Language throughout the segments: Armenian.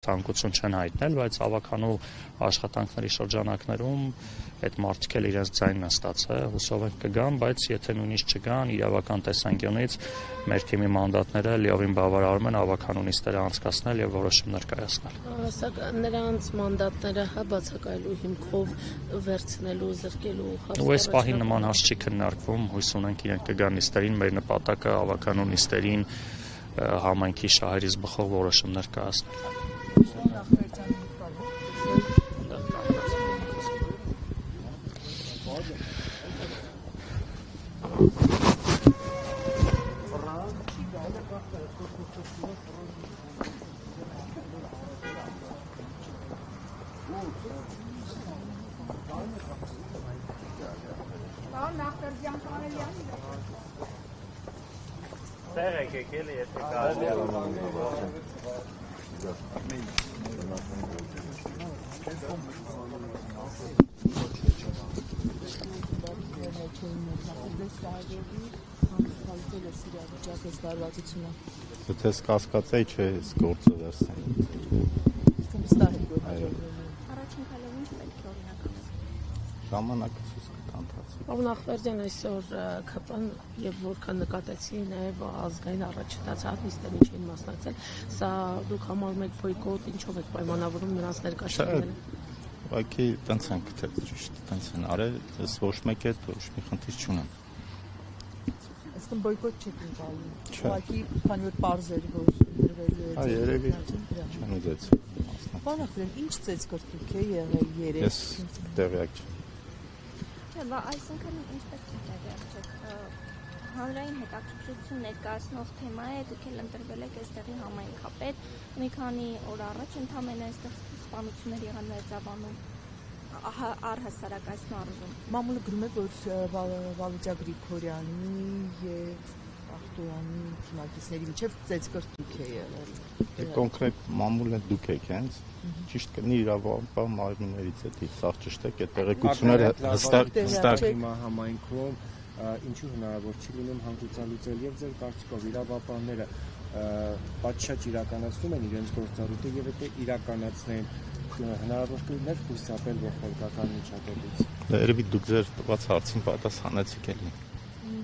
ցանկություն չեն հայտնել, բայց ավականու աշխատանքների շրջանակներում այդ մարդիկ էլ իրենց ձայնն են ստացել, հուսով ենք կգան, բայց եթե նույնիսկ չգան, իրավական տեսանկյունից մեր թիմի մանդատները լիովին բավարարում են ավականու նիստերը անցկացնել եւ որոշումներ կայացնել։ Սակայն նրանց մանդատները բացակայելու հիմքով վերցնելու, զրկելու ու այս պահին նման հարց չի քննարկվում, հույս ունենք իրենք կգան նիստերին, մեր նպատակը ավականու նիստերին համայնքի շահերից բխող որոշումներ կայացնել։ Եթե կասկածեի, չէ, գործը վերցնի։ Առաջին քայլով ինչ պետք է օրինական։ Ժամանակը ցույց կտա ընթացքում։ Պարոն Ախվերդյան, այսօր ԿՊ-ն եւ որքան նկատեցի նաեւ ազգային առաջնացած նիստերին չէին մասնակցել, սա դուք համարում եք բոյկոտ, ինչով եք պայմանավորում նրանց ներկայացնելը։ Ուղղակի տենց են գտել, ճիշտ, տենց են արել, ես ոչ մեկ է ոչ մի խնդիր չունեմ։ Այսինքն բոյկոտ չեք ընկալում։ Ուղղակի քանի որ պարզ էր, որ դրվելու է։ Հա, երևի չեն ուզեցել։ Պարոն Ախվերդյան, ինչ ծեծկրտուք է եղել երեք։ Ես տեղյակ չեմ։ Չէ, այսինքն ինչպես տեղյակ չեք, հանրային հետաքրքրություն ներկայացնող թեմա է, դուք էլ ընտրվել եք այստեղի համայնքապետ, մի քանի օր առաջ ընդամենը այստեղ սպանություններ եղան Մերձավանում, առհասարակ այս մարզում։ Մամուլը գրում է, որ Վալուդյա Գրիգորյանի եւ Ախտոյանի թիմակիցների միջև ծեծկրտուք է եղել։ Կոնկրետ մամուլը դուք եք հենց, ճիշտ կնի իրավապահ մարմիններից է, սա ճիշտ է, տեղեկությունները հստակ համայնքում ինչու հնարավոր չի լինում հանգուցալուծել եւ ձեր կարծիքով իրավապահները պատշաճ իրականացնում են իրենց գործառույթը եւ եթե իրականացնեն հնարավոր կլիներ խուսափել ողբերգական միջադեպից։ Երևի դուք ձեր տված հարցին պատասխանեցիք էլի։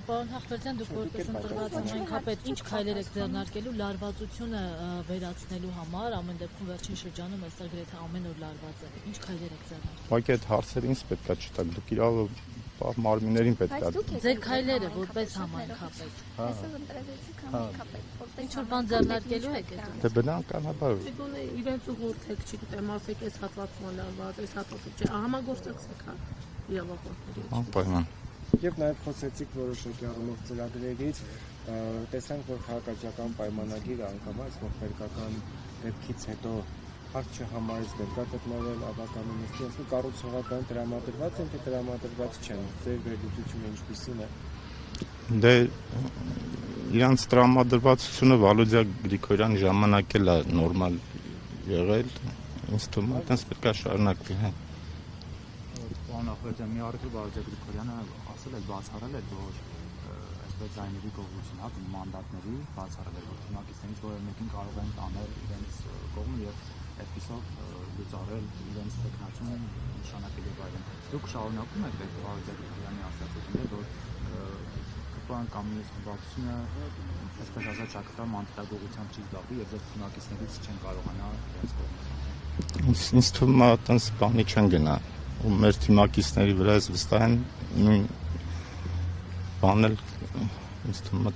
Պարոն Ախվերդյան, դուք որպես ընտրված համայնքապետ ինչ քայլեր եք ձեռնարկելու լարվածությունը վերացնելու համար, ամեն դեպքում վերջին շրջանում այստեղ գրեթե ամեն օր լարված է։ Ինչ քայլեր եք ձեռնարկելու։ Ուղղակի այդ հարցերը ինձ պետքա չտաք, դուք իրավապահ մարմիններին պետքա։ Ձեր քայլերը որպես համայնքապետ։ Այսօր ընտրվեցիք համայնքապետ, որպես ինչ որ բան ձեռնարկելու եք։ Դե բնականաբար։ Դուք իրենց ուղղորդեք, չգիտեմ, ասեք, այս հատվածն լարված, այս հատվածը չէ, համագործակցեք, հա, իրավապահների։ Անպայման։ Եվ նաև խոսեցիք որոշակի առումով ծրագրերից, տեսանք, որ քաղաքացիական պայմանագիրը անգամ այս ողբերգական դեպքից հետո հարց չհամարեց ներկա գտնվել ավականու նիստի, ասում կառուցողական տրամադրված են, թե տրամադրված չեն, ձեր վերլուծությունը ինչպիսին է։ Դե իրանց տրամադրվածությունը Վալուդյա Գրիգորյանի ժամանակ էլ է նորմալ եղել, ինձ թվում է այդպես պետք է շարունակվի, հա։ Պարոն Ախվերդյան, մի առիթով Վալուդյա Գրիգորյանը ասել է, բացառել է, որ այսպես ձայների գողություն, հա, մանդատների բացառել է, որ թիմակիցներից որևէ մեկին կարող են տանել իրենց կողմը եւ այդպիսով լուծարել իրենց տեխնացում նշանակել եւ այլն։ Դուք շարունակում եք այդ Վալուդյա Գրիգորյանի ասացությունը, որ ԿՊ-ն կամ մյուս խմբակցությունը, այսպես ասած, շաքրտա մանդատագողությամբ չի զբաղվի եւ ձեր թիմակիցներից չեն կարողանա իրենց կողմը։ Ինձ թվում է այդպես բանի չեն գնա։ Ու մեր թիմակիցների վրա ես վստահ եմ նույն բանել ինձ թվում է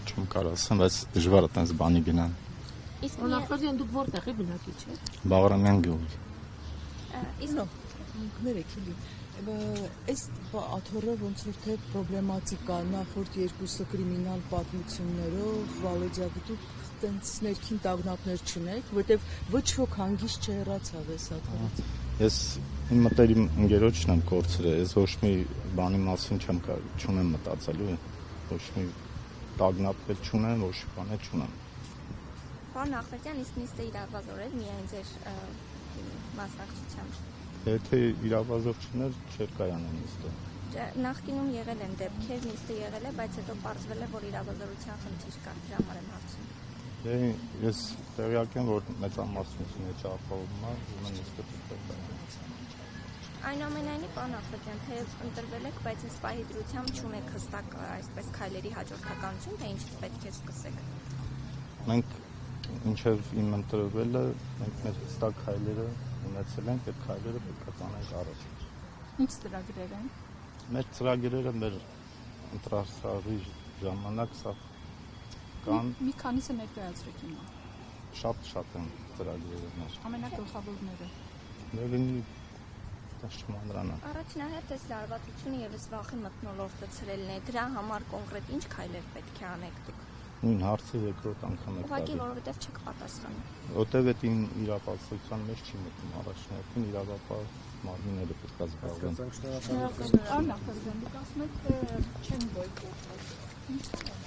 չեմ կարող ասեմ, բայց դժվար է այդպես բանի գնան։ Իսկ Ախվերդյան, դուք որտեղի բնակիչ եք։ Բաղրամյան գյուղի։ Իսկ ներեք էլի այս աթոռը ոնց որ թե պրոբլեմատիկա նախորդ երկուսը կրիմինալ պատմություններով Վալուդյա դուք տենց ներքին տագնապներ չունեք, որտեվ ոչ ոք հանգիստ չհեռացավ այս աթոռից։ Ես իմ մտերիմ ընկերոջն եմ կորցրել, ես ոչ մի բանի մասին չունեմ մտածելու, ոչ մի տագնապ չունեմ, ոչ մի բան չունեմ։ Պարոն Ախվերդյան, իսկ նիստը իրավազորել միայն ձեր մասնակցությամբ։ Եթե իրավազոր չներ, չէր կայանա նիստը։ Նախկինում եղել են դեպքեր, նիստը եղել է, բայց հետո պարզվել է, որ իրավազորության խնդիր կա, դրա համար եմ հարցնում։ Ես տեղյակ եմ, որ մեծամասնությունը ճապահվում է, ուրեմն ինստիտուտը։ Այնուամենայնիվ, պարոն Ախվերդյան, թեև ընտրվել եք, բայց այս պահի դրությամբ չունեք հստակ այսպես քայլերի հաջորդականություն, թե ինչից պետք է սկսեք։ Մենք ինչև իմ ընտրվելը, մենք մեր հստակ քայլերը ունեցել ենք, այդ քայլերը պետք է կանենք առաջ։ Ինչ ծրագրեր են։ Մեր ծրագրերը մեր ընտրասրահի ժամանակ սա կան մի քանիսը ներկայացրեք հիմա։ Շատ են ծրագրերը մեր։ Ամենագլխավորները։ Ներինի չմանրանա։ Առաջնահերթ այս լարվածությունը եւս վախի մթնոլորտը ցրելն է։ Դրա համար կոնկրետ ինչ քայլեր պետք է անեք դուք։ Նույն հարցը երկրորդ անգամ եք տալիս։ Ուղղակի որովհետեւ չեք պատասխանում։ Որտեւ այդ իրավապահության մեջ չի մտնում առաջնահերթին իրավապահ մարմինները պետք է զբաղվեն։ Շնորհակալություն։ Արնախ, դուք ասում եք, չեն բոյկոտել։